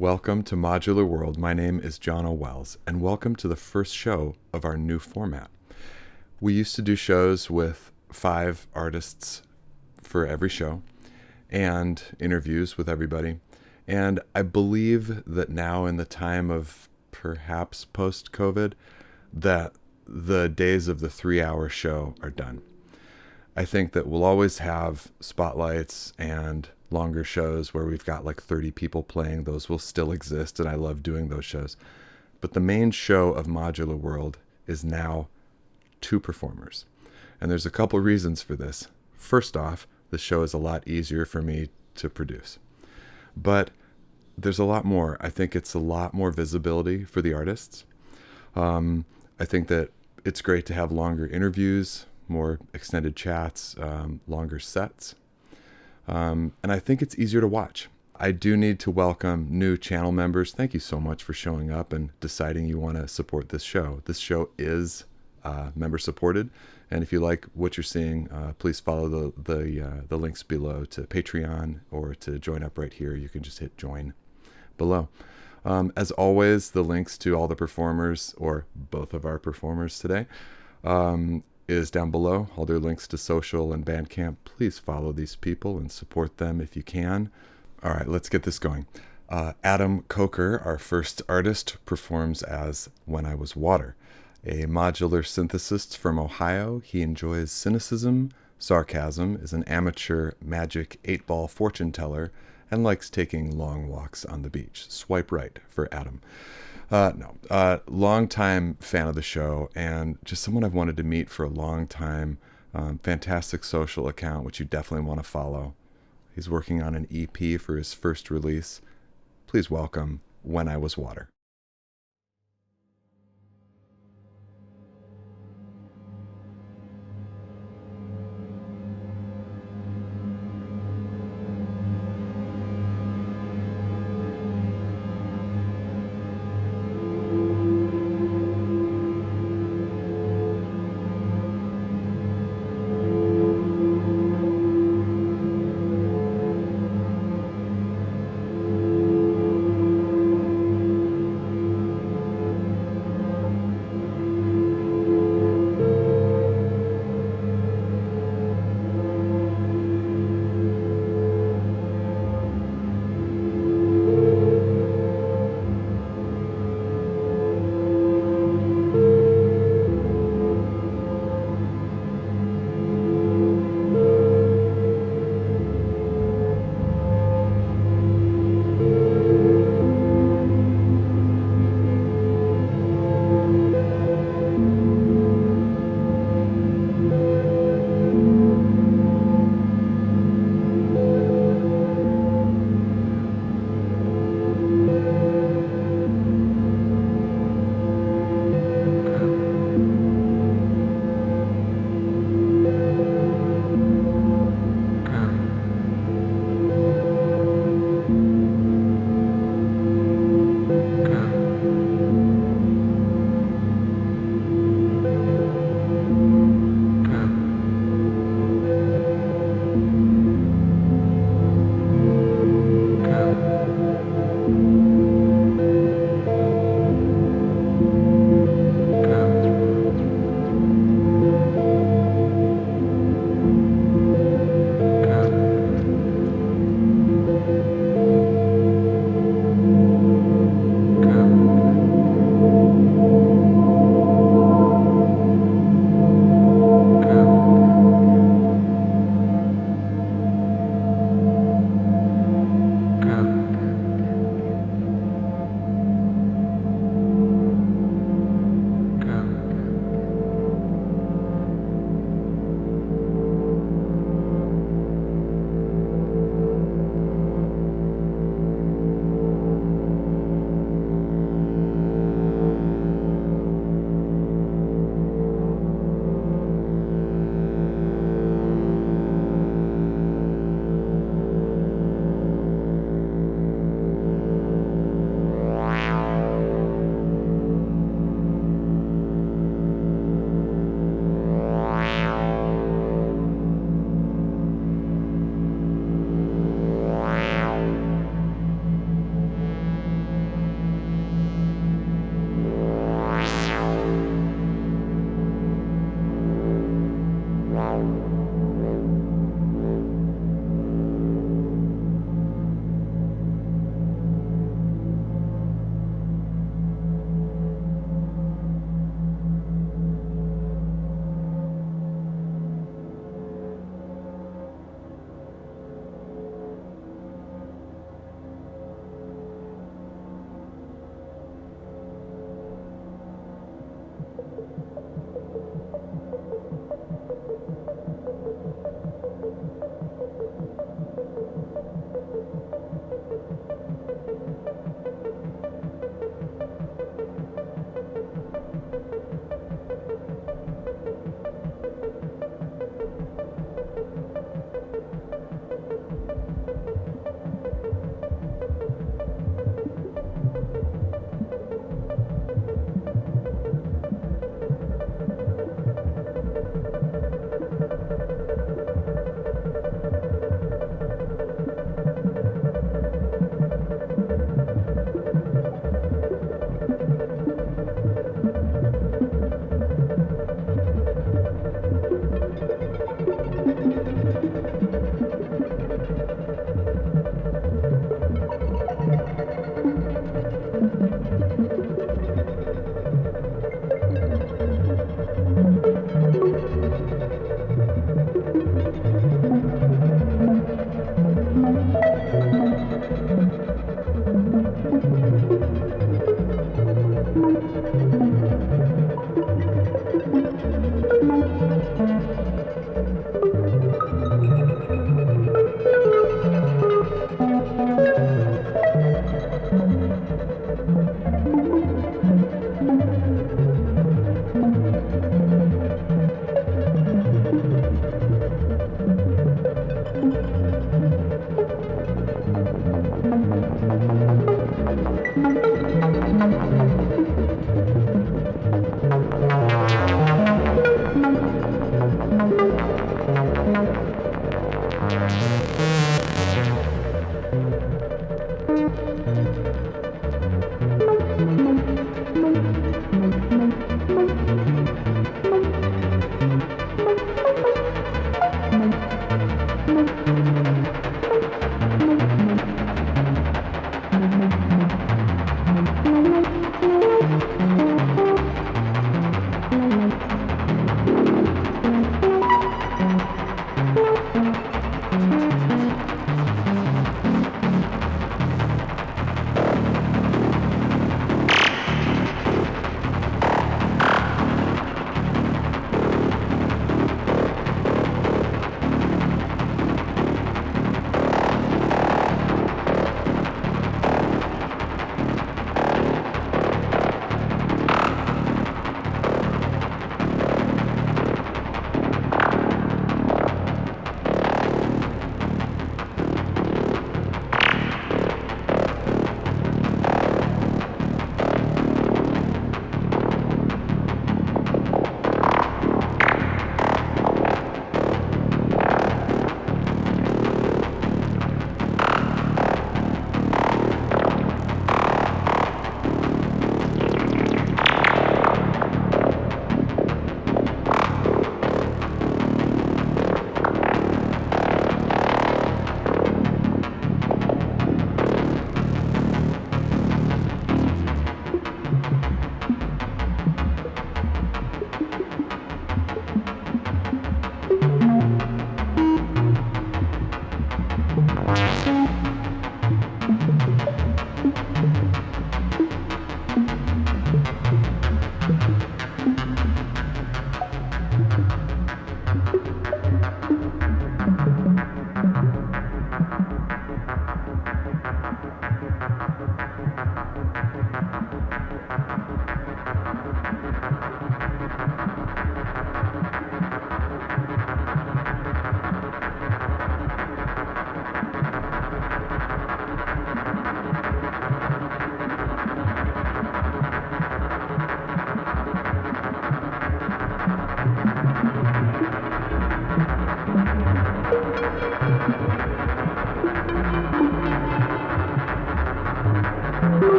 Welcome to Modular World. My name is John O'Wells, and welcome to the first show of our new format. We used to do shows with 5 artists for every show and interviews with everybody. And I believe that now, in the time of perhaps post-COVID, that the days of the 3-hour show are done. I think that we'll always have spotlights and longer shows where we've got like 30 people playing. Those will still exist, and I love doing those shows. But the main show of Modular World is now 2 performers. And there's a couple reasons for this. First off, the show is a lot easier for me to produce. But there's a lot more. I think it's a lot more visibility for the artists. I think that it's great to have longer interviews, more extended chats, longer sets. And I think it's easier to watch. I do need to welcome new channel members. Thank you so much for showing up and deciding you want to support this show. This show is member supported. And if you like what you're seeing, please follow the links below to Patreon or to join up right here. You can just hit join below. As always, the links to all the performers, or both of our performers today, is down below. All their links to social and Bandcamp. Please follow these people and support them if you can. All right, let's get this going. Adam Coker, our first artist, performs as WhenIWasWater, a modular synthesist from Ohio. He enjoys cynicism, sarcasm, is an amateur magic 8-ball fortune teller, and likes taking long walks on the beach. Swipe right for Adam. Long-time fan of the show, and just someone I've wanted to meet for a long time. Fantastic social account, which you definitely want to follow. He's working on an EP for his first release. Please welcome WhenIWasWater.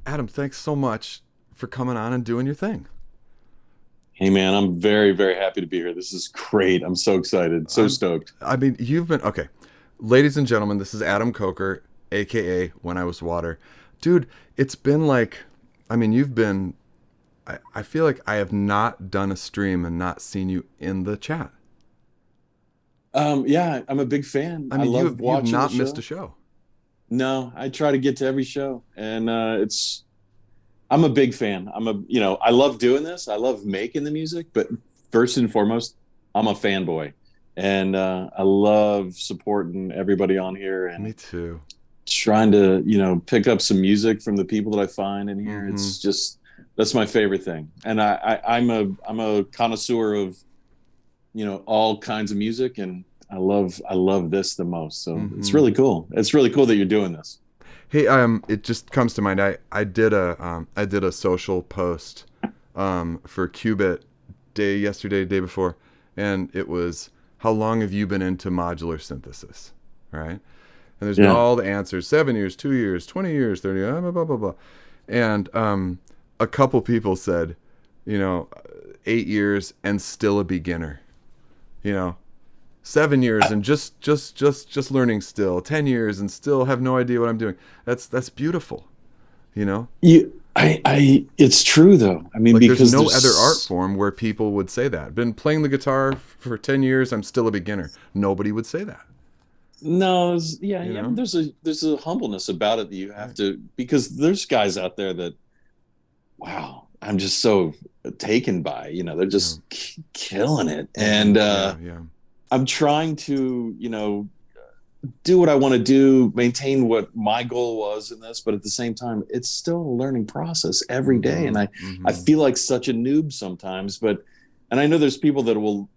Adam, thanks so much for coming on and doing your thing. Hey man, I'm very, very happy to be here. This is great. I'm so excited, so stoked. I mean, you've been okay. Ladies and gentlemen, this is Adam Coker, aka WhenIWasWater. Dude, it's been like, I mean, you've been, I feel like I have not done a stream and not seen you in the chat. Yeah, I'm a big fan. I mean, love watching you've not the show. missed a show. No, I try to get to every show, and I'm a big fan. I love doing this. I love making the music, but first and foremost, I'm a fanboy, and I love supporting everybody on here and Me too. trying to, pick up some music from the people that I find in here. Mm-hmm. It's just that's my favorite thing, and I'm a connoisseur of, all kinds of music, and I love this the most. So It's really cool. It's really cool that you're doing this. Hey, it just comes to mind. I did a social post for Qubit day before, and it was, how long have you been into modular synthesis, right? And there's been all the answers: 7 years, 2 years, 20 years, 30, blah blah blah blah. And a couple people said, 8 years and still a beginner, 7 years and just learning still, 10 years and still have no idea what I'm doing. That's beautiful, It's true though. I mean, like, because there's no other art form where people would say that. Been playing the guitar for 10 years, I'm still a beginner. Nobody would say that. No, there's a humbleness about it that you have to, because there's guys out there that, wow, I'm just so taken by, they're just killing it. And I'm trying to, do what I want to do, maintain what my goal was in this, but at the same time, it's still a learning process every day. And I feel like such a noob sometimes, and I know there's people that will,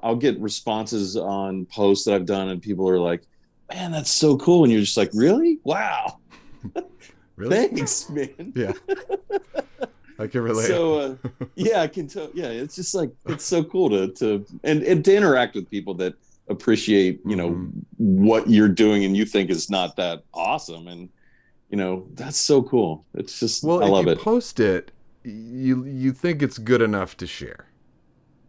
I'll get responses on posts that I've done, and people are like, man, that's so cool. And you're just like, really? Wow. Really? Thanks, man. Yeah. I can relate. So, I can tell. Yeah, it's just like, it's so cool to interact with people that appreciate, what you're doing and you think is not that awesome. And, that's so cool. It's just, well, I love it. If you post it, you think it's good enough to share,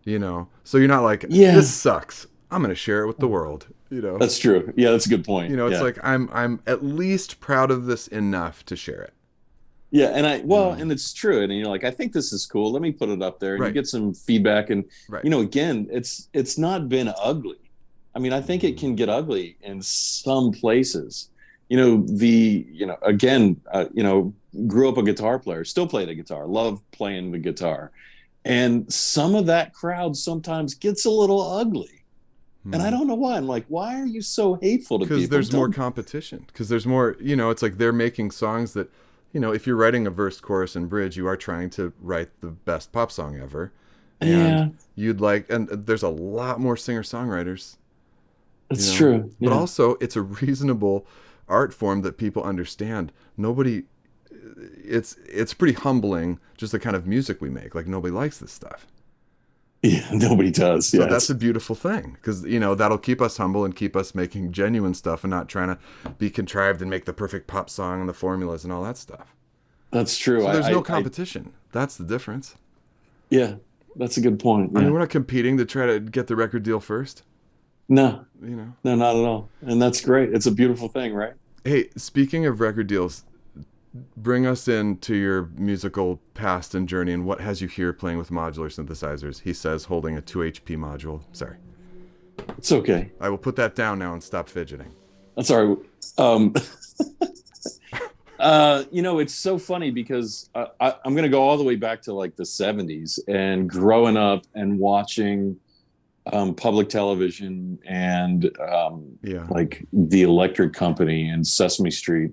so you're not like, this sucks, I'm going to share it with the world. That's true. Yeah, that's a good point. It's like I'm at least proud of this enough to share it. Yeah, and and it's true. And you're like, I think this is cool. Let me put it up there, and you get some feedback. And again, it's not been ugly. I mean, I think it can get ugly in some places. Again, grew up a guitar player, still play the guitar, love playing the guitar, and some of that crowd sometimes gets a little ugly. And I don't know why. I'm like, why are you so hateful to people? Because there's more competition. Because there's more, it's like they're making songs that, if you're writing a verse, chorus, and bridge, you are trying to write the best pop song ever. And and there's a lot more singer-songwriters. That's true. Yeah. But also, it's a reasonable art form that people understand. It's pretty humbling, just the kind of music we make. Like, nobody likes this stuff. Yeah, nobody does. So that's a beautiful thing, because that'll keep us humble and keep us making genuine stuff and not trying to be contrived and make the perfect pop song and the formulas and all that stuff. That's true. So there's no competition. That's the difference. Yeah, that's a good point. Yeah. I mean, we're not competing to try to get the record deal first. No, no, not at all. And that's great. It's a beautiful thing, right? Hey, speaking of record deals, bring us into your musical past and journey, and what has you here playing with modular synthesizers? He says, holding a 2 HP module. Sorry. It's okay. I will put that down now and stop fidgeting. That's all right. It's so funny because I'm going to go all the way back to like the 70s and growing up and watching public television and like the Electric Company and Sesame Street.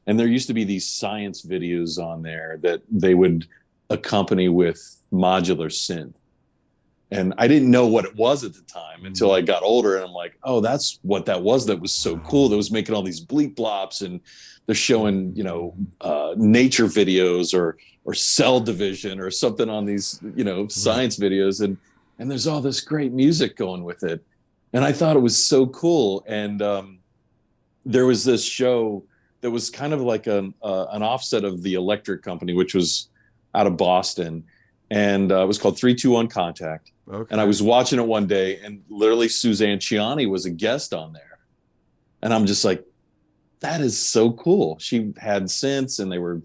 And there used to be these science videos on there that they would accompany with modular synth. And I didn't know what it was at the time until I got older. And I'm like, oh, that's what that was. That was so cool. That was making all these bleep blops, and they're showing, nature videos or cell division or something on these, science videos. And there's all this great music going with it. And I thought it was so cool. And there was this show that was kind of like an offset of the Electric Company, which was out of Boston. And it was called 3-2-1 Contact. Okay. And I was watching it one day, and literally Suzanne Ciani was a guest on there. And I'm just like, that is so cool. She had synths, and they were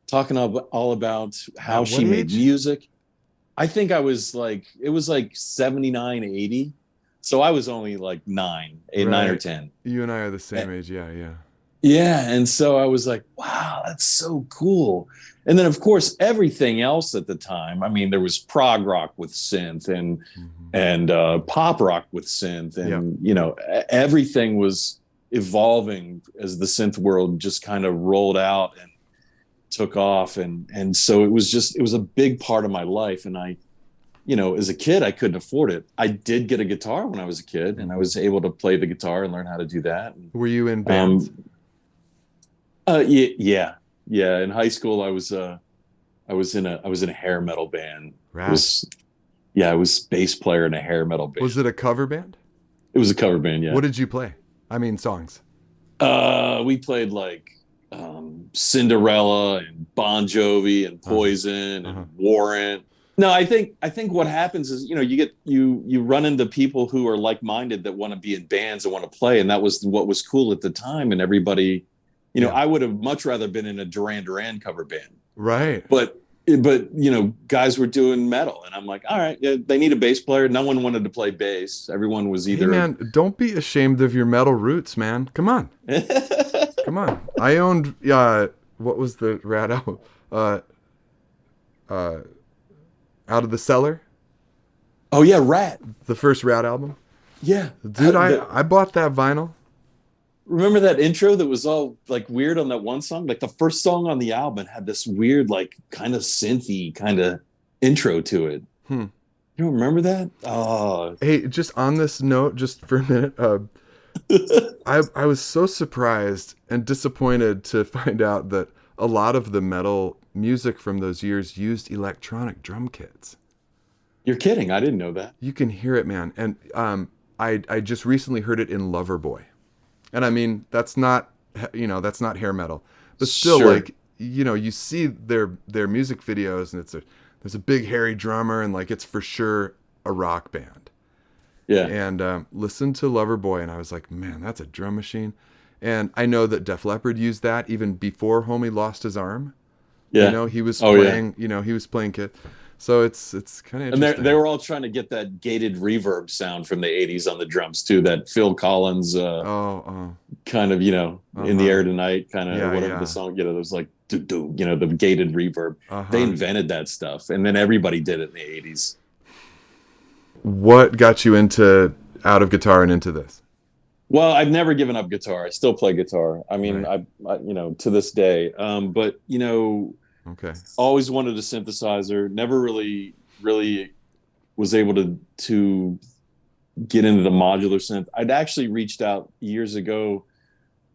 talking all about how she made music. I think I was like, it was like 79, 80. So I was only like 9 or 10. You and I are the same age. Yeah. Yeah. And so I was like, wow, that's so cool. And then, of course, everything else at the time. I mean, there was prog rock with synth and pop rock with synth. And, everything was evolving as the synth world just kind of rolled out and took off. And so it was a big part of my life. And I, as a kid, I couldn't afford it. I did get a guitar when I was a kid, and I was able to play the guitar and learn how to do that. Were you in bands? Yeah. In high school, I was in a hair metal band. I was bass player in a hair metal band. Was it a cover band? It was a cover band. Yeah. What did you play? I mean, songs. We played like Cinderella and Bon Jovi and Poison and Warrant. No, I think what happens is, you run into people who are like-minded that want to be in bands and want to play. And that was what was cool at the time. And everybody, I would have much rather been in a Duran Duran cover band. Right. But guys were doing metal, and I'm like, all right, they need a bass player. No one wanted to play bass. Everyone was either. Hey man, don't be ashamed of your metal roots, man. Come on. Come on. I owned, what was the Rat album? Out of the Cellar. Oh yeah, Rat. The first Rat album. Yeah. Dude, I bought that vinyl. Remember that intro that was all like weird on that one song? Like the first song on the album had this weird, like kind of synthy kind of intro to it. You don't remember that? Oh. Hey, just on this note, just for a minute, I was so surprised and disappointed to find out that a lot of the metal music from those years used electronic drum kits. You're kidding. I didn't know that. You can hear it, man. And I just recently heard it in Loverboy. And I mean, that's not hair metal, but still, Sure. like, you see their music videos, and there's a big hairy drummer, and like it's for sure a rock band. Yeah. And listened to Loverboy, and I was like, man, that's a drum machine. And I know that Def Leppard used that even before Homie lost his arm. Yeah. He was playing. He was playing Kit. So it's kind of interesting. And they were all trying to get that gated reverb sound from the 80s on the drums too, that Phil Collins kind of, in the air tonight kind of whatever the song, there was like the gated reverb. They invented that stuff, and then everybody did it in the 80s. What got you out of guitar and into this? Well, I've never given up guitar. I still play guitar. I mean, I to this day. But okay, always wanted a synthesizer. Never really was able to get into the modular synth. I'd actually reached out years ago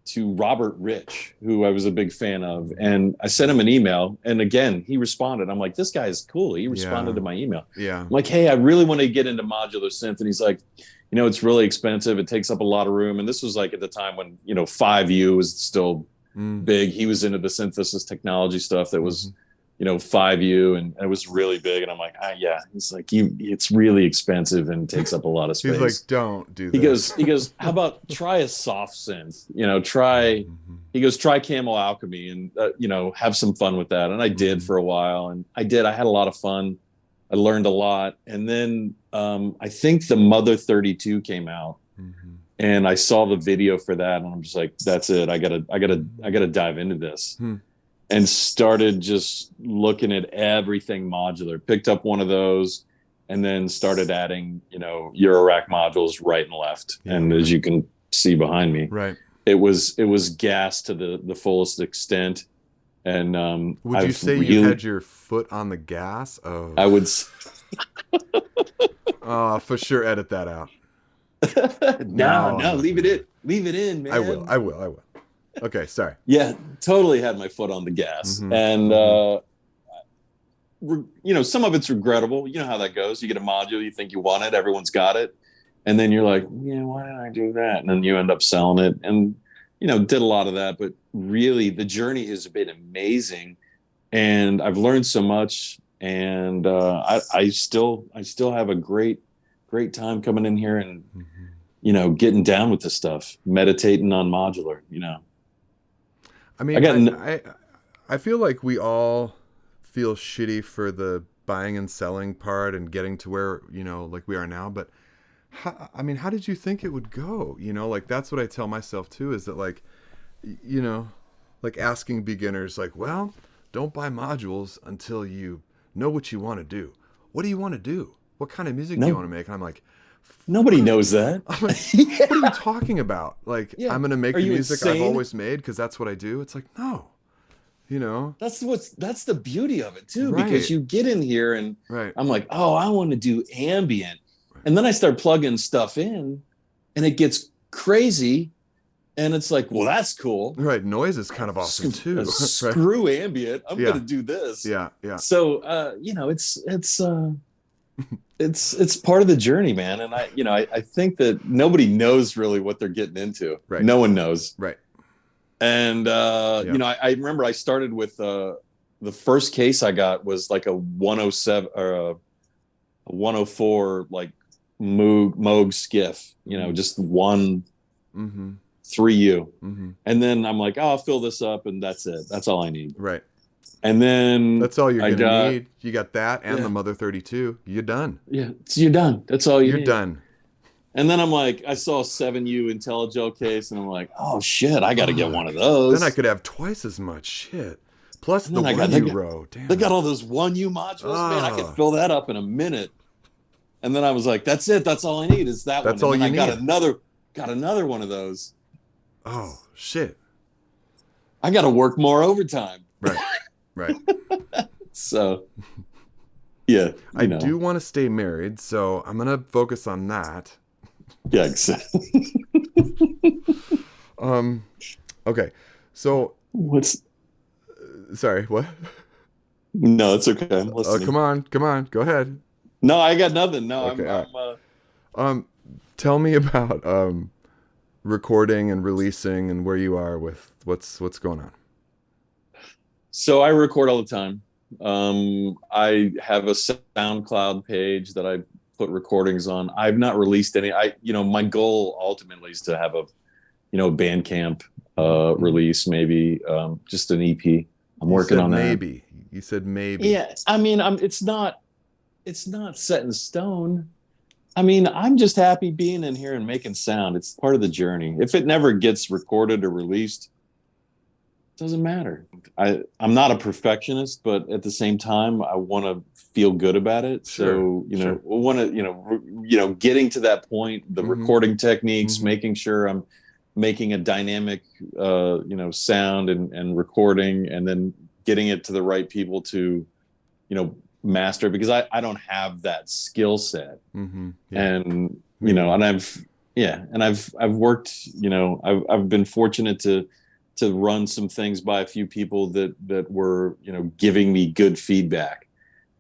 to Robert Rich, who I was a big fan of, and I sent him an email, and again he responded. I'm like, this guy is cool. He responded to my email. Yeah. I'm like, hey, I really want to get into modular synth, and he's like, it's really expensive. It takes up a lot of room, and this was like at the time when 5U was still big. He was into the synthesis technology stuff that was 5U, and it was really big. And I'm like, yeah. He's like, it's really expensive and takes up a lot of space. He's like, don't do this. He goes, how about try a soft synth? He goes, try Camel Alchemy and have some fun with that. And I did for a while, and I had a lot of fun. I learned a lot. And then I think the Mother 32 came out, and I saw the video for that, and I'm just like, that's it. I gotta dive into this. And started just looking at everything modular. Picked up one of those, and then started adding, Eurorack modules right and left. Yeah. And as you can see behind me, right, it was gas to the fullest extent. And would you say you had your foot on the gas? Oh, I would. For sure, edit that out. No, leave it in, man. I will. Okay, sorry. Yeah, totally had my foot on the gas. And some of it's regrettable. You know how that goes. You get a module, you think you want it, everyone's got it, and then you're like, yeah, why did I do that? And then you end up selling it, and did a lot of that. But really, the journey has been amazing, and I've learned so much. And I still have a great time coming in here and getting down with this stuff, meditating on modular. I mean, I feel like we all feel shitty for the buying and selling part and getting to where, like we are now. But how did you think it would go? Like that's what I tell myself too, is that like, like asking beginners, like, well, don't buy modules until you know what you want to do. What do you want to do? What kind of music do you want to make? And I'm like, nobody knows that. I'm like, what are you talking about? Like, I'm going to make the music I've always made because that's what I do. It's like, no, That's the beauty of it too, because you get in here and I'm like, oh, I want to do ambient. And then I start plugging stuff in and it gets crazy. And it's like, well, that's cool. Right. Noise is kind of awesome too. Screw ambient. I'm going to do this. Yeah. So, it's part of the journey, man. And I think that nobody knows really what they're getting into. Right. No one knows. Right. And, I remember I started with, the first case I got was like a 107 or a 104, like Moog skiff, just one 3U. And then I'm like, oh, I'll fill this up and that's it. That's all I need. Right. And then that's all you're going to need. You got that and the Mother 32. You're done. Yeah. So you're done. That's all you're need. Done. And then I'm like, I saw a 7U IntelliGel case and I'm like, oh shit, I got to get one of those. Then I could have twice as much shit. Plus the 1U row. Damn. They got all those 1U modules, man. I could fill that up in a minute. And then I was like, that's it. That's all I need is that one. That's all you need. Got another one of those. Oh, shit. I got to work more overtime. Right. So, yeah. I do want to stay married, so I'm going to focus on that. Yeah, exactly. Okay. So. Sorry, what? No, it's okay. I'm listening. Come on. Go ahead. No, I got nothing. No, okay, I'm tell me about recording and releasing and where you are with what's going on. So I record all the time. I have a SoundCloud page that I put recordings on. I've not released any. My goal ultimately is to have a Bandcamp release, maybe just an EP. I'm working on that. Maybe. You said maybe. Yeah, I mean, it's not set in stone. I mean, I'm just happy being in here and making sound. It's part of the journey. If it never gets recorded or released, it doesn't matter. I'm not a perfectionist, but at the same time, I want to feel good about it. So, want to, getting to that point, the recording techniques, making sure I'm making a dynamic, sound and recording, and then getting it to the right people to, master, because I don't have that skill set. And, and I've worked, I've been fortunate to run some things by a few people that were, giving me good feedback.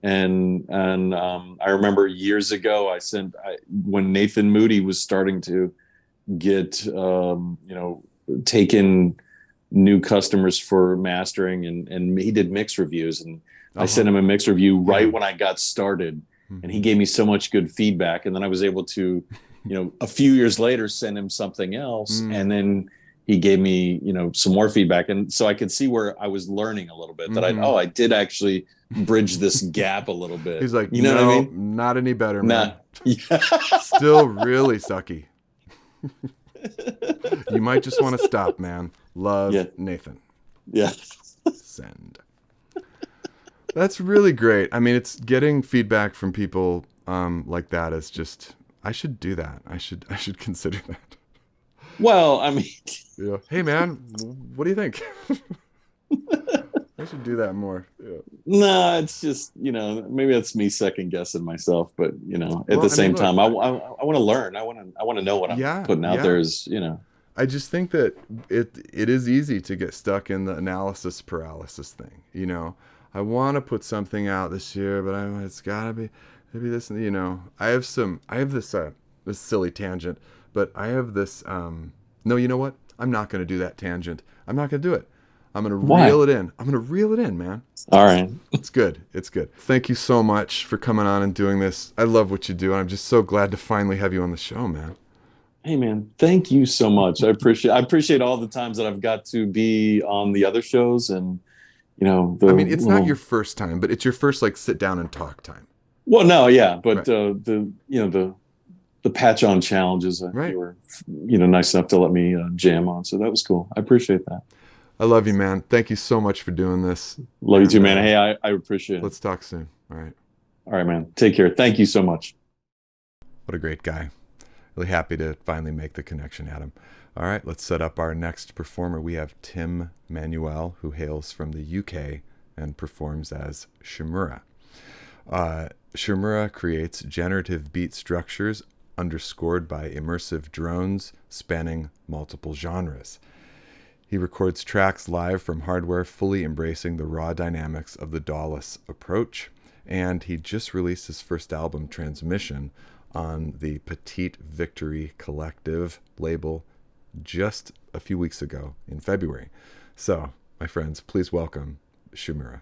And I remember years ago, when Nathan Moody was starting to get, taken new customers for mastering, and he did mix reviews, and I sent him a mix review right when I got started, and he gave me so much good feedback. And then I was able to, a few years later, send him something else. And then he gave me, some more feedback. And so I could see where I was learning a little bit, that I did actually bridge this gap a little bit. He's like, what I mean? Not any better, man. Still really sucky. You might just want to stop, man. Love, Nathan. Yeah. Send. That's really great. I mean, it's getting feedback from people like that is just, I should do that. I should consider that. Well, I mean, hey man, what do you think? I should do that more. Yeah. No, it's just, maybe that's me second guessing myself, but at the same time, I want to learn. I want to know what I'm putting out there is, I just think that it is easy to get stuck in the analysis paralysis thing. I want to put something out this year, but it's gotta be maybe this. I have this silly tangent, but I have this. No, you know what? I'm not going to do that tangent. I'm not going to do it. I'm going to reel it in. I'm going to reel it in, man. All right. It's good. It's good. Thank you so much for coming on and doing this. I love what you do, and I'm just so glad to finally have you on the show, man. Hey, man. Thank you so much. I appreciate all the times that I've got to be on the other shows, and it's not your first time, but it's your first sit down and talk time. Well, no, yeah, but the patch on challenges, you were nice enough to let me jam on, so that was cool. I appreciate that. I love you, man. Thank you so much for doing this. Love you too, man. Hey, I appreciate it. Let's talk soon. All right, man. Take care. Thank you so much. What a great guy. Really happy to finally make the connection, Adam. All right, let's set up our next performer. We have Tim Manuel, who hails from the UK and performs as Shimura. Shimura creates generative beat structures underscored by immersive drones spanning multiple genres. He records tracks live from hardware, fully embracing the raw dynamics of the DAWless approach, and he just released his first album, Transmission, on the Petite Victory Collective label just a few weeks ago in February. So, my friends, please welcome Shimura.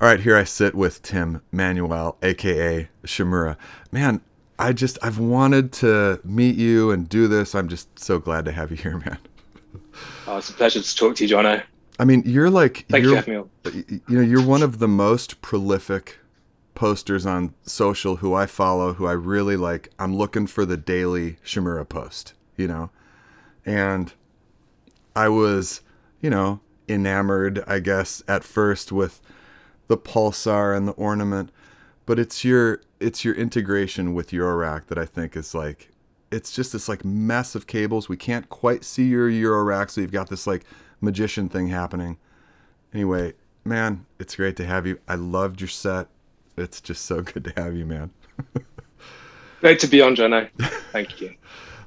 All right, here I sit with Tim Manuel, aka Shimura. Man, I've wanted to meet you and do this. I'm just so glad to have you here, man. Oh, it's a pleasure to talk to you, Jono. I mean, you're like, Thank you for having me on. You're one of the most prolific posters on social who I follow, who I really like. I'm looking for the daily Shimura post, and I was, enamored, I guess, at first with the pulsar and the ornament, but it's your integration with eurorack that I think is like, it's just this like mess of cables. We can't quite see your eurorack, so you've got this like magician thing happening. Anyway, man, it's great to have you. I loved your set. It's just so good to have you, man. Great to be on, Jono. Thank you.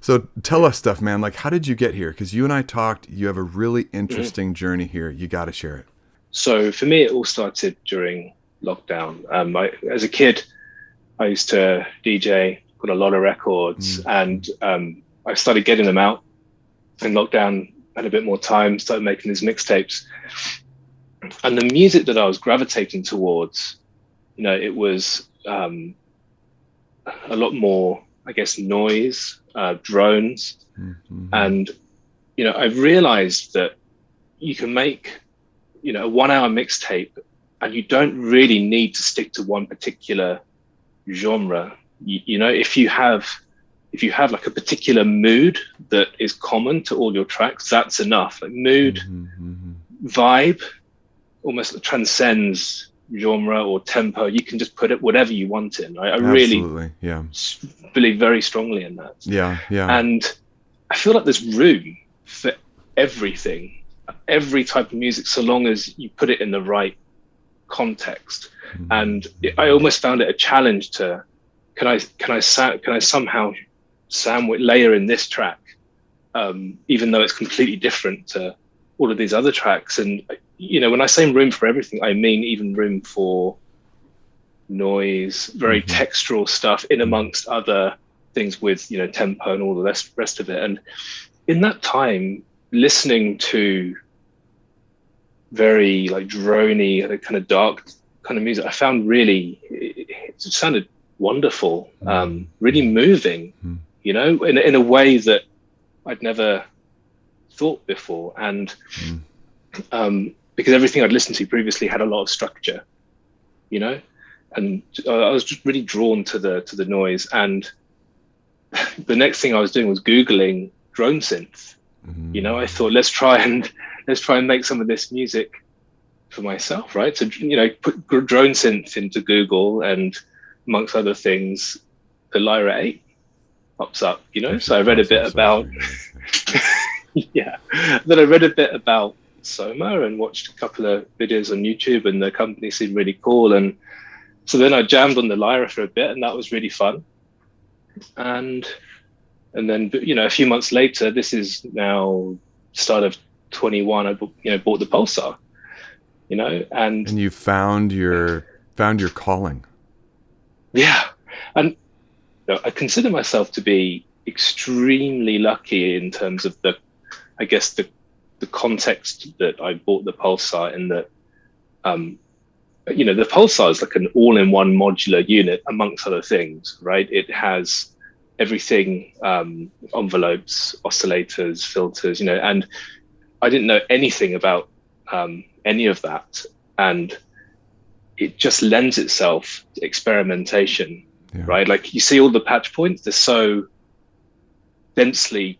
So tell us stuff, man. Like, how did you get here? Because you and I talked. You have a really interesting journey here. You got to share it. So for me, it all started during lockdown. As a kid, I used to DJ, put a lot of records, and I started getting them out. In lockdown, had a bit more time, started making these mixtapes. And the music that I was gravitating towards, it was a lot more, I guess, noise, drones. And, I realized that you can make, a 1 hour mixtape and you don't really need to stick to one particular genre. If you have like a particular mood that is common to all your tracks, that's enough. Like mood, vibe, almost transcends genre or tempo. You can just put it whatever you want in. I really believe very strongly in that. Yeah. And I feel like there's room for everything, every type of music, so long as you put it in the right context. And I almost found it a challenge to, can I somehow layer in this track, even though it's completely different to all of these other tracks. And when I say room for everything, I mean even room for noise, very textural stuff in amongst other things with tempo and all the rest of it. And in that time, listening to very like drony, kind of dark kind of music, I found it sounded wonderful, really moving, in a way that I'd never thought before. And because everything I'd listened to previously had a lot of structure, and I was just really drawn to the noise. And the next thing I was doing was Googling drone synth. I thought, let's try and make some of this music for myself, right? So, put drone synth into Google, and amongst other things, the Lyra 8 pops up, So I read a bit about, Then I read a bit about SOMA and watched a couple of videos on YouTube, and the company seemed really cool. And so then I jammed on the Lyra for a bit, and that was really fun. And then, a few months later, this is now start of 21, I bought the Pulsar, and you found your calling. Yeah. And I consider myself to be extremely lucky in terms of the context that I bought the Pulsar in, that, the Pulsar is like an all-in-one modular unit amongst other things, right? It has everything, envelopes, oscillators, filters, and I didn't know anything about any of that. And it just lends itself to experimentation, right? Like you see all the patch points, they're so densely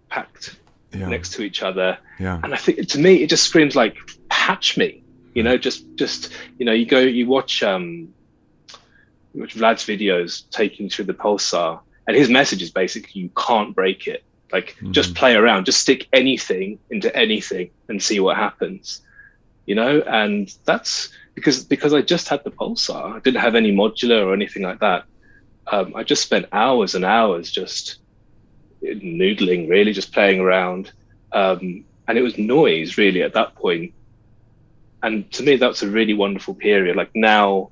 packed next to each other. Yeah. And I think to me, it just screams like, patch me, you watch Vlad's videos taking through the Pulsar, and his message is basically, you can't break it. Like, just play around, just stick anything into anything and see what happens, and that's because I just had the Pulsar. I didn't have any modular or anything like that. I just spent hours and hours just noodling, really, just playing around. And it was noise really at that point. And to me, that's a really wonderful period. Like now,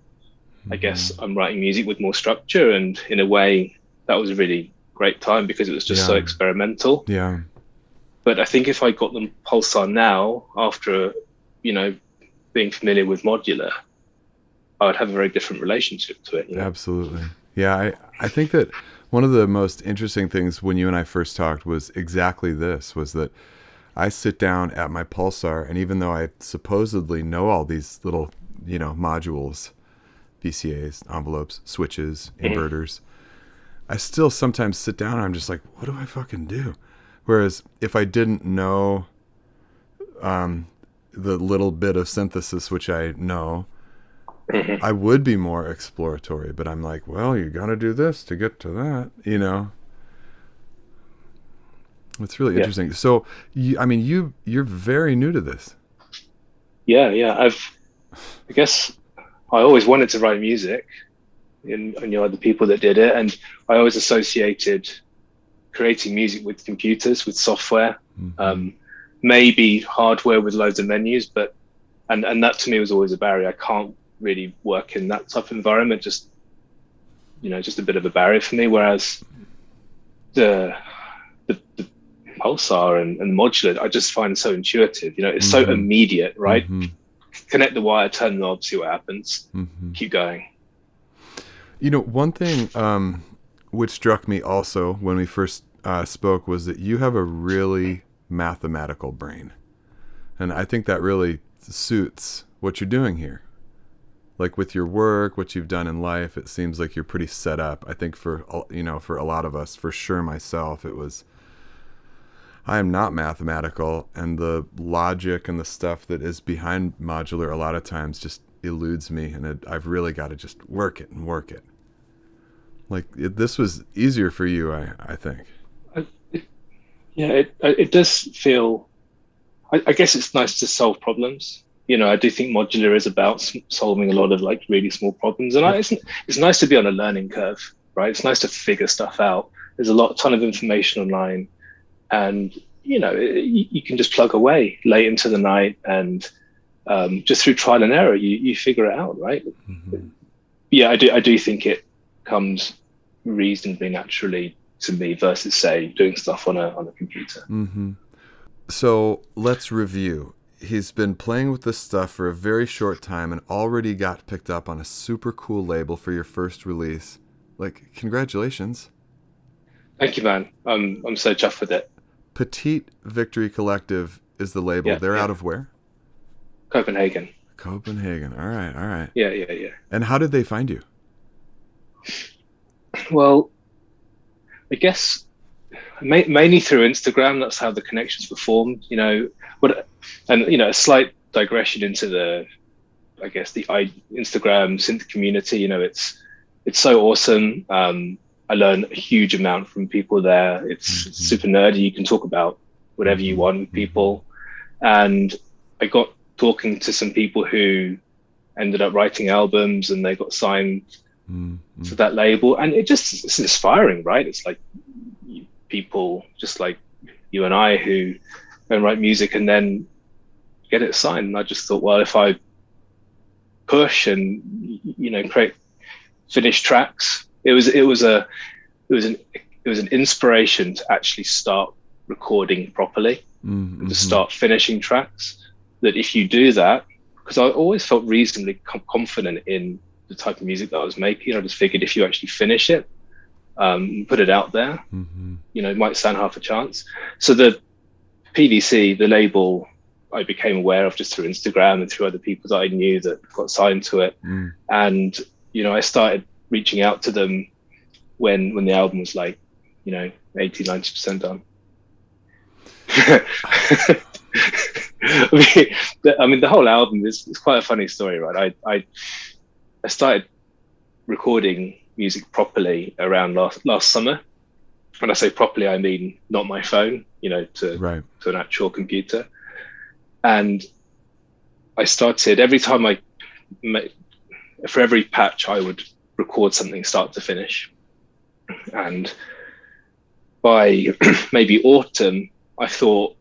I guess I'm writing music with more structure, and in a way that was a really great time because it was just so experimental. Yeah. But I think if I got the Pulsar now, after, being familiar with modular, I would have a very different relationship to it. Absolutely. Yeah, I think that one of the most interesting things when you and I first talked was exactly this, was that I sit down at my Pulsar, and even though I supposedly know all these little, modules, VCAs, envelopes, switches, inverters, I still sometimes sit down and I'm just like, what do I fucking do? Whereas if I didn't know the little bit of synthesis, which I know, I would be more exploratory, but I'm like, well, you got to do this to get to that, It's really interesting. So, you're very new to this. Yeah. I guess I always wanted to write music, and I knew the people that did it, and I always associated creating music with computers, with software, maybe hardware with loads of menus, but and that to me was always a barrier. I can't really work in that type of environment, just a bit of a barrier for me. Whereas the Pulsar and the modular, I just find so intuitive. It's so immediate, right? Connect the wire, turn the knob, see what happens, keep going. One thing which struck me also when we first spoke was that you have a really mathematical brain, and I think that really suits what you're doing here. Like with your work, what you've done in life, it seems like you're pretty set up. I think for a lot of us, for sure myself, I am not mathematical, and the logic and the stuff that is behind modular a lot of times just eludes me, and I've really got to just work it. Like this was easier for you, I think. It does feel. I guess it's nice to solve problems. I do think modular is about solving a lot of like really small problems, and it's nice to be on a learning curve, right? It's nice to figure stuff out. There's a ton of information online, and you can just plug away late into the night, and just through trial and error, you figure it out, right? Yeah, I do think it comes reasonably naturally to me versus say doing stuff on a computer. So let's review. He's been playing with this stuff for a very short time and already got picked up on a super cool label for your first release. Like, congratulations. Thank you, man. I'm so chuffed with it. Petite Victory Collective is the label. Yeah, They're out of where? Copenhagen. All right. Yeah. And how did they find you? Well, I guess mainly through Instagram. That's how the connections were formed, a slight digression into the Instagram synth community. It's so awesome. I learn a huge amount from people there. It's super nerdy. You can talk about whatever you want with people. And I got talking to some people who ended up writing albums, and they got signed to that label. And it's inspiring, right? It's like people just like you and I who go and write music and then get it signed. And I just thought, well, if I push and create finished tracks, it was an inspiration to actually start recording properly and to start finishing tracks. That if you do that, because I always felt reasonably confident in the type of music that I was making, I just figured if you actually finish it, put it out there, it might stand half a chance. So the PVC, the label, I became aware of just through Instagram and through other people that I knew that got signed to it. And, I started reaching out to them when the album was like, 80-90% done. The whole album is quite a funny story, right? I started recording music properly around last summer. When I say properly, I mean not my phone, to an actual computer. And I started every time for every patch, I would record something start to finish. And by maybe autumn, I thought,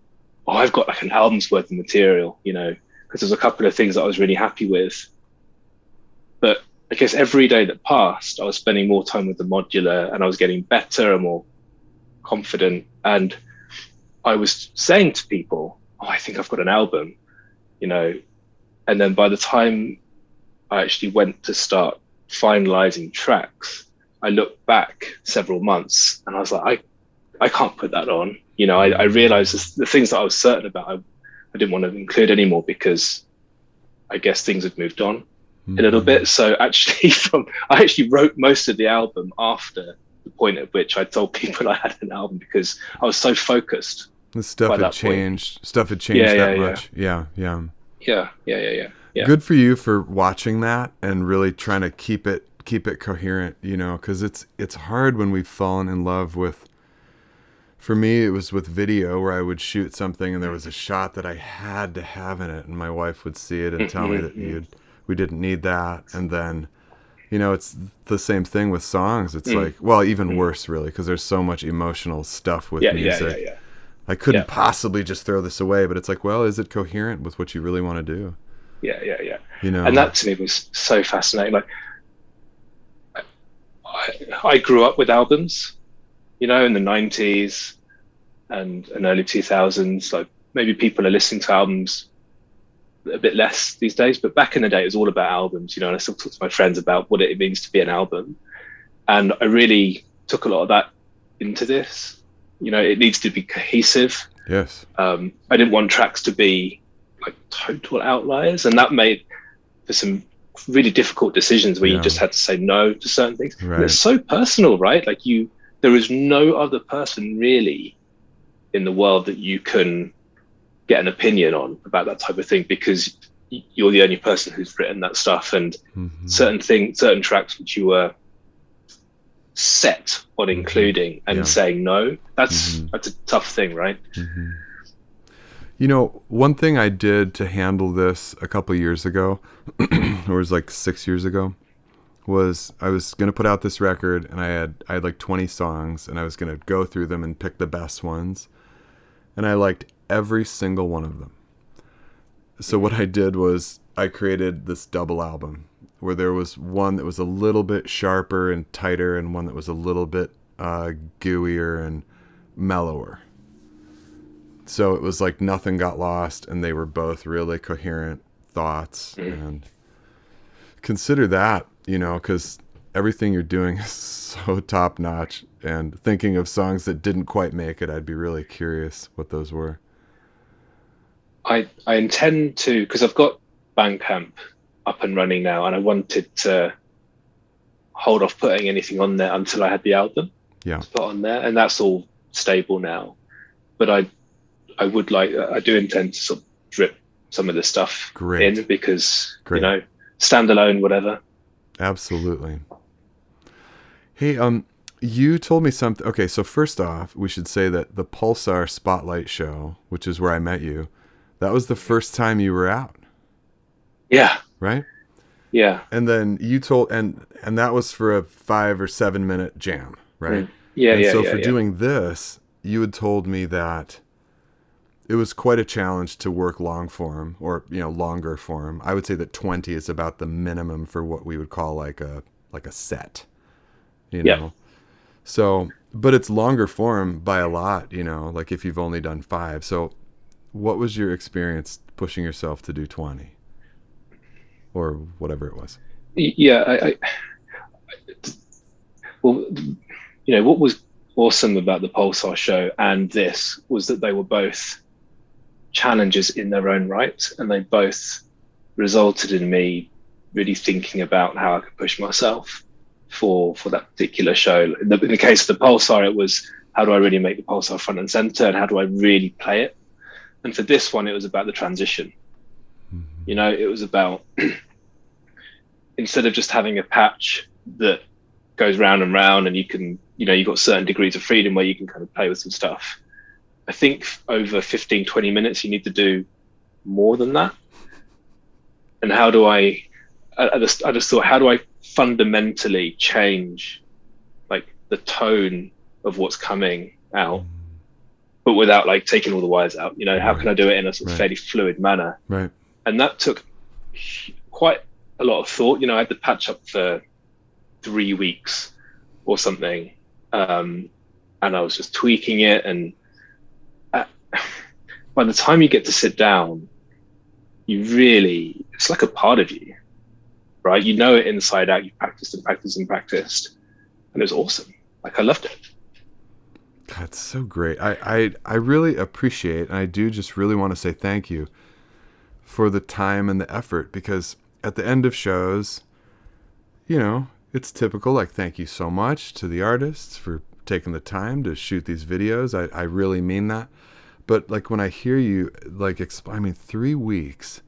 I've got like an album's worth of material, because there's a couple of things that I was really happy with. But I guess every day that passed, I was spending more time with the modular, and I was getting better and more confident. And I was saying to people, I think I've got an album, and then by the time I actually went to start finalizing tracks, I looked back several months and I was like, I can't put that on. You know, I realized the things that I was certain about, I didn't want to include anymore because I guess things had moved on a little bit. So actually I actually wrote most of the album after the point at which I told people I had an album, because I was so focused. The stuff had changed. Stuff had changed that much. Yeah. Good for you for watching that and really trying to keep it coherent, you know, because it's hard when we've fallen in love with. For me, it was with video where I would shoot something and there was a shot that I had to have in it, and my wife would see it and tell me that we didn't need that. And then, you know, it's the same thing with songs. It's like, well, even worse, really, because there's so much emotional stuff with music. Yeah. I couldn't possibly just throw this away, but it's like, well, is it coherent with what you really want to do? Yeah. You know, and that to me was so fascinating. Like, I grew up with albums, you know, in the 90s and early 2000s. Like, maybe people are listening to albums a bit less these days, but back in the day, it was all about albums, you know, and I still talk to my friends about what it means to be an album. And I really took a lot of that into this. You know, it needs to be cohesive. Yes. I didn't want tracks to be like total outliers, and that made for some really difficult decisions where you just had to say no to certain things. Right. And it's so personal, right? Like, there is no other person really in the world that you can get an opinion on about that type of thing, because you're the only person who's written that stuff. And certain tracks which you were set on including and saying no, that's a tough thing, right? You know, one thing I did to handle this a couple of years ago, or it was like 6 years ago, was I was going to put out this record, and I had like 20 songs, and I was going to go through them and pick the best ones. And I liked every single one of them. So what I did was I created this double album where there was one that was a little bit sharper and tighter, and one that was a little bit gooier and mellower. So it was like nothing got lost, and they were both really coherent thoughts. And consider that, you know, because everything you're doing is so top notch. And thinking of songs that didn't quite make it, I'd be really curious what those were. I intend to, because I've got Bandcamp up and running now, and I wanted to hold off putting anything on there until I had the album to put on there, and that's all stable now. But I do intend to sort of drip some of the stuff in, because you know, standalone, whatever. Absolutely. Hey, you told me something. Okay, so first off, we should say that the Pulsar Spotlight show, which is where I met you, that was the first time you were out. Yeah. Right? Yeah. And then you told, and that was for a 5 or 7 minute jam, right? So for doing this, you had told me that it was quite a challenge to work long form, or, you know, longer form. I would say that 20 is about the minimum for what we would call like a set, you know? So, but it's longer form by a lot, you know, like if you've only done 5. So what was your experience pushing yourself to do 20 or whatever it was? Yeah. Well, you know, what was awesome about the Pulsar show and this was that they were both challenges in their own right, and they both resulted in me really thinking about how I could push myself for that particular show. In the case of the Pulsar, it was, how do I really make the Pulsar front and center, and how do I really play it? And for this one, it was about the transition. You know, it was about instead of just having a patch that goes round and round, and you can, you know, you've got certain degrees of freedom where you can kind of play with some stuff. I think over 15, 20 minutes, you need to do more than that. And how do I just thought, how do I fundamentally change like the tone of what's coming out, but without like taking all the wires out? You know, how can I do it in a sort of fairly fluid manner? Right. And that took quite a lot of thought. You know, I had to patch up for 3 weeks or something. And I was just tweaking it. And by the time you get to sit down, it's like a part of you. right? You know it inside out. You practiced and practiced and practiced, and it was awesome. Like, I loved it. That's so great. I really appreciate, and I do just really want to say thank you for the time and the effort, because at the end of shows, you know, it's typical, like, thank you so much to the artists for taking the time to shoot these videos. I really mean that. But like, when I hear you, like, 3 weeks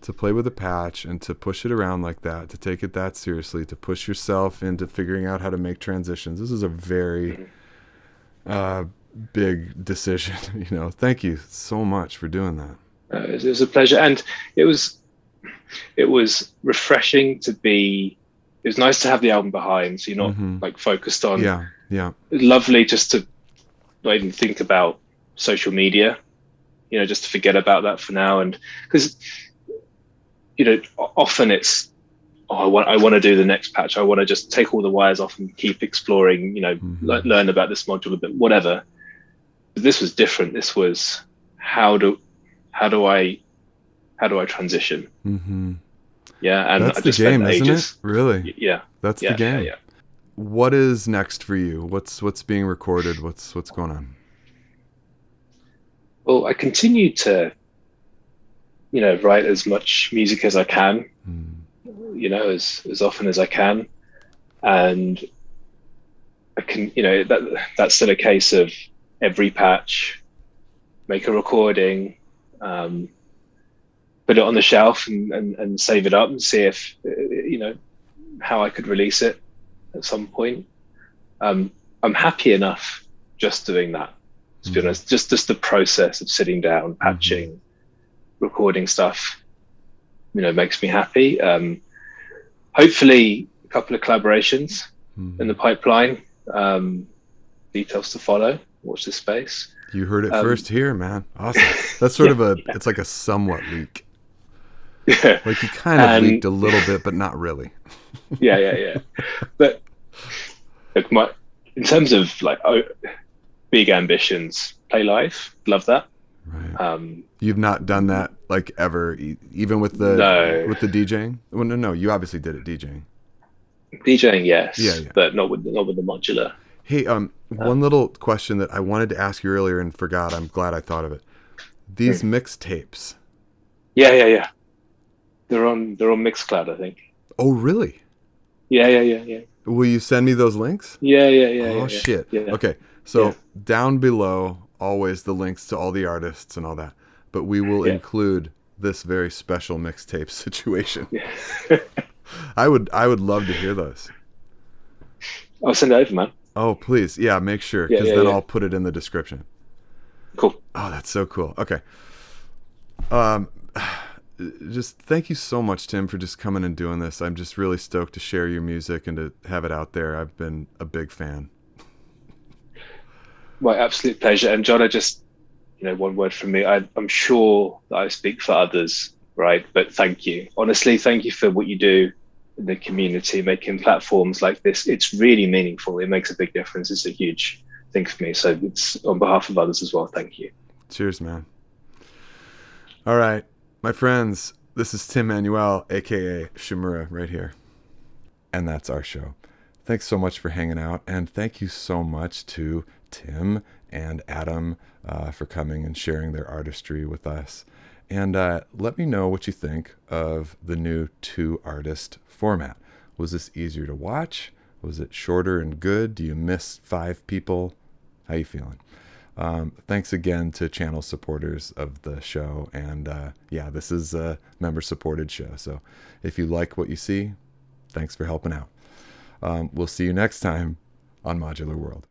to play with a patch and to push it around like that, to take it that seriously, to push yourself into figuring out how to make transitions. This is a very big decision. You know, thank you so much for doing that. It was a pleasure, and it was refreshing to be. It was nice to have the album behind, so you're not like focused on. Yeah. Lovely just to not even think about social media, you know, just to forget about that for now. And because, you know, often it's, I want to do the next patch. I want to just take all the wires off and keep exploring, you know, learn about this module a bit, whatever. But this was different. This was how do I transition? Yeah, and that's I just the game, spent isn't ages. it? Really? Yeah, that's the game. Yeah. What is next for you? What's being recorded? What's going on? Well, I continue to, you know, write as much music as I can, you know, as often as I can, and I can, you know, that's still a case of every patch, make a recording, put it on the shelf and save it up and see if, you know, how I could release it at some point. I'm happy enough just doing that, to be honest. Just the process of sitting down, patching, recording stuff, you know, makes me happy. Hopefully a couple of collaborations in the pipeline, details to follow. Watch this space. You heard it first here, man. Awesome. That's sort of it's like a somewhat leak. Yeah. Like, you kind of leaked a little bit, but not really. Yeah. But look, in terms of like big ambitions, play live, love that. Right. You've not done that like ever, even with the DJing? Well, no, you obviously did it DJing. DJing, yes. Yeah. But not with the modular. Hey, one little question that I wanted to ask you earlier and forgot. I'm glad I thought of it. These mixtapes. Yeah. They're on Mixcloud, I think. Oh, really? Yeah. Will you send me those links? Yeah. Oh, shit. Yeah. Okay. So down below, always the links to all the artists and all that. But we will include this very special mixtape situation. Yeah. I would love to hear those. I'll send it over, man. Oh, please. Yeah, make sure, because then I'll put it in the description. Cool. Oh, that's so cool. Okay. Just thank you so much, Tim, for just coming and doing this. I'm just really stoked to share your music and to have it out there. I've been a big fan. My absolute pleasure. And John, I just, you know, one word from me. I'm sure that I speak for others, right? But thank you. Honestly, thank you for what you do in the community, making platforms like this. It's really meaningful. It makes a big difference. It's a huge thing for me. So it's on behalf of others as well. Thank you. Cheers, man. All right. My friends, this is Tim Manuel, aka Shimura, right here. And that's our show. Thanks so much for hanging out, and thank you so much to Tim and Adam for coming and sharing their artistry with us. And let me know what you think of the new 2-artist format. Was this easier to watch? Was it shorter and good? Do you miss 5 people? How you feeling? Thanks again to channel supporters of the show. And this is a member-supported show. So if you like what you see, thanks for helping out. We'll see you next time on Modular World.